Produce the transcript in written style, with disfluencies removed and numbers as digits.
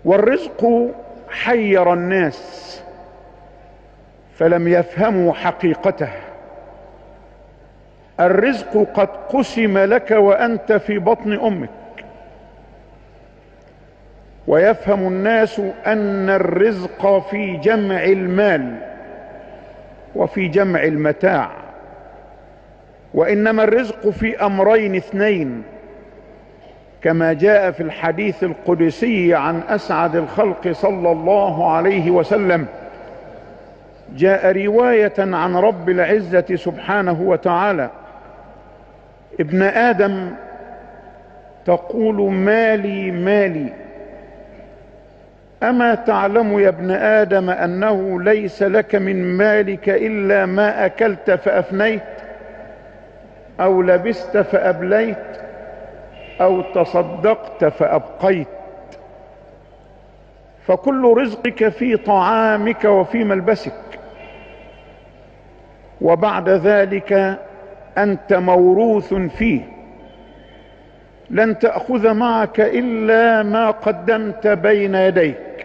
والرزق حير الناس فلم يفهموا حقيقته. الرزق قد قسم لك وأنت في بطن أمك، ويفهم الناس أن الرزق في جمع المال وفي جمع المتاع، وإنما الرزق في أمرين اثنين، كما جاء في الحديث القدسي عن أسعد الخلق صلى الله عليه وسلم. جاء رواية عن رب العزة سبحانه وتعالى: ابن آدم تقول مالي مالي، أما تعلم يا ابن آدم أنه ليس لك من مالك إلا ما أكلت فأفنيت، أو لبست فأبليت، أو تصدقت فأبقيت. فكل رزقك في طعامك وفي ملبسك، وبعد ذلك أنت موروث فيه، لن تأخذ معك إلا ما قدمت بين يديك.